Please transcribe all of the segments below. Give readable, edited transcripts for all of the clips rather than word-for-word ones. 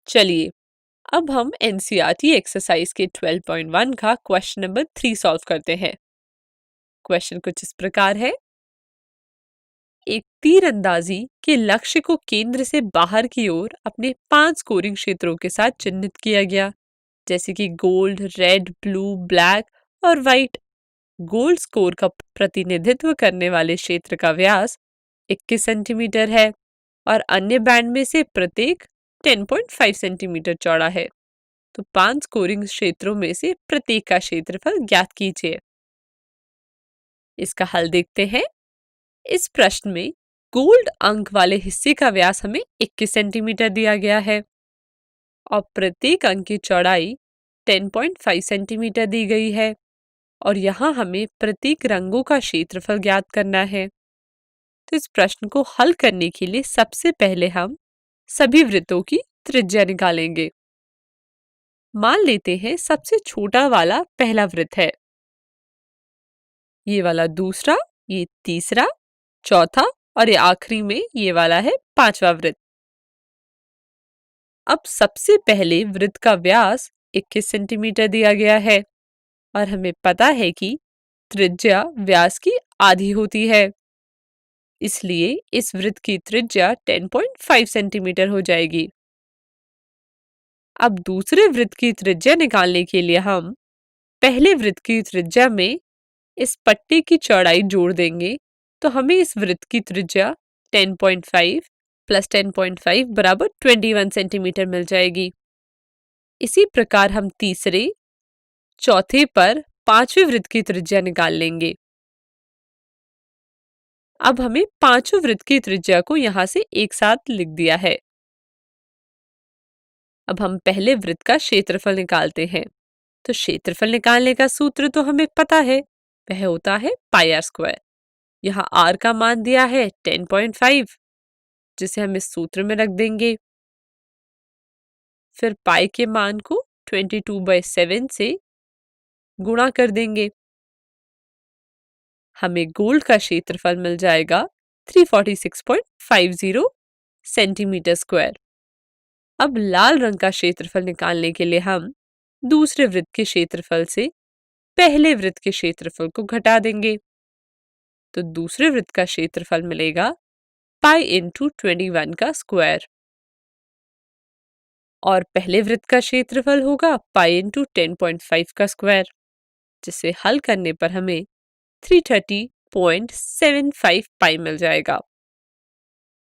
चलिए अब हम एनसीईआरटी एक्सरसाइज के 12.1 का क्वेश्चन नंबर 3 सॉल्व करते हैं। क्वेश्चन कुछ इस प्रकार है। एक तीरंदाजी के लक्ष्य को केंद्र से बाहर की ओर अपने 5 स्कोरिंग क्षेत्रों के साथ चिन्हित किया गया, जैसे कि गोल्ड, रेड, ब्लू, ब्लैक और व्हाइट। गोल्ड स्कोर का प्रतिनिधित्व करने वाले क्षेत्र का व्यास 21 सेंटीमीटर है और अन्य बैंड में से प्रत्येक 10.5 सेंटीमीटर चौड़ा है। तो 5 स्कोरिंग क्षेत्रों में से प्रत्येक का क्षेत्रफल ज्ञात कीजिए। इसका हल देखते हैं। इस प्रश्न में गोल्ड अंक वाले हिस्से का व्यास हमें 21 सेंटीमीटर दिया गया है और प्रत्येक अंक की चौड़ाई 10.5 सेंटीमीटर दी गई है और यहाँ हमें प्रत्येक रंगों का क्षेत्रफल ज्ञात करना है। तो इस प्रश्न को हल करने के लिए सबसे पहले हम सभी वृत्तों की त्रिज्या निकालेंगे। मान लेते हैं सबसे छोटा वाला पहला वृत्त है, ये वाला दूसरा, ये तीसरा, चौथा और ये आखिरी में ये वाला है 5वां वृत्त। अब सबसे पहले वृत्त का व्यास 21 सेंटीमीटर दिया गया है और हमें पता है कि त्रिज्या व्यास की आधी होती है, इसलिए इस वृत्त की त्रिज्या 10.5 सेंटीमीटर हो जाएगी। अब दूसरे वृत्त की त्रिज्या निकालने के लिए हम पहले वृत्त की त्रिज्या में इस पट्टी की चौड़ाई जोड़ देंगे, तो हमें इस वृत्त की त्रिज्या 10.5 प्लस 10.5 बराबर 21 सेंटीमीटर मिल जाएगी। इसी प्रकार हम तीसरे, चौथे पर 5वें वृत्त की त्रिज्या निकाल लेंगे। अब हमें 5वें वृत्त की त्रिज्या को यहां से एक साथ लिख दिया है। अब हम पहले वृत्त का क्षेत्रफल निकालते हैं। तो क्षेत्रफल निकालने का सूत्र तो हमें पता है, वह होता है पाई आर स्क्वायर। यहाँ r का मान दिया है 10.5, जिसे हम इस सूत्र में रख देंगे। फिर पाई के मान को 22/7 से गुणा कर देंगे। हमें गोल्ड का क्षेत्रफल मिल जाएगा 346.50 सेंटीमीटर स्क्वायर। अब लाल रंग का क्षेत्रफल निकालने के लिए हम दूसरे वृत्त के क्षेत्रफल से पहले वृत्त के क्षेत्रफल को घटा देंगे। तो दूसरे वृत्त का क्षेत्रफल मिलेगा पाई इंटू 21 का स्क्वायर और पहले वृत्त का क्षेत्रफल होगा पाई इंटू 10.5 का स्क्वायर, जिसे हल करने पर हमें 330.75 पाई मिल जाएगा।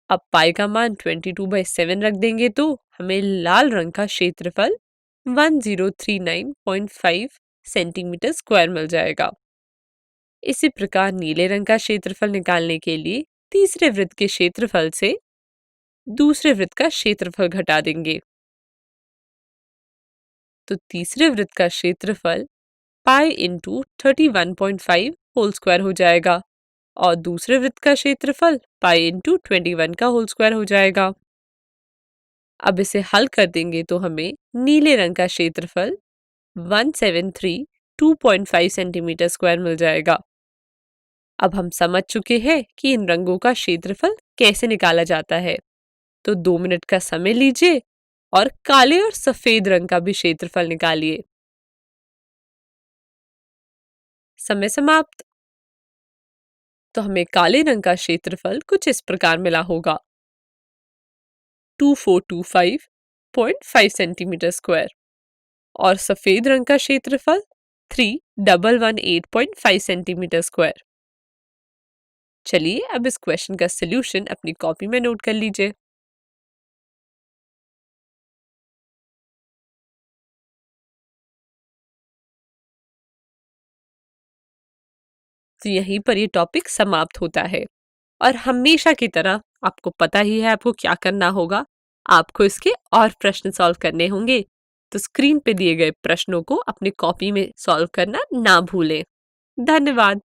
अब पाई का मान 22/7 रख देंगे तो हमें लाल रंग का क्षेत्रफल 1039.5 सेंटीमीटर स्क्वायर मिल जाएगा। इसी प्रकार नीले रंग का क्षेत्रफल निकालने के लिए तीसरे वृत्त के क्षेत्रफल से दूसरे वृत्त का क्षेत्रफल घटा देंगे। तो तीसरे वृत्त का क्षेत्रफल पाई इंटू 31.5 होल स्क्वायर हो जाएगा और दूसरे वृत्त का क्षेत्रफल पाई इंटू 21 का होल स्क्वायर हो जाएगा। अब इसे हल कर देंगे तो हमें नीले रंग का क्षेत्रफल 1732.5 सेंटीमीटर स्क्वायर मिल जाएगा। अब हम समझ चुके हैं कि इन रंगों का क्षेत्रफल कैसे निकाला जाता है, तो 2 मिनट का समय लीजिए और काले और सफेद रंग का भी क्षेत्रफल निकालिए। समय समाप्त। तो हमें काले रंग का क्षेत्रफल कुछ इस प्रकार मिला होगा 2425.5 सेंटीमीटर स्क्वायर और सफेद रंग का क्षेत्रफल 3118.5 सेंटीमीटर स्क्वायर। चलिए अब इस क्वेश्चन का सलूशन अपनी कॉपी में नोट कर लीजिए। तो यहीं पर ये टॉपिक समाप्त होता है और हमेशा की तरह आपको पता ही है आपको क्या करना होगा। आपको इसके और प्रश्न सॉल्व करने होंगे, तो स्क्रीन पे दिए गए प्रश्नों को अपनी कॉपी में सॉल्व करना ना भूलें। धन्यवाद।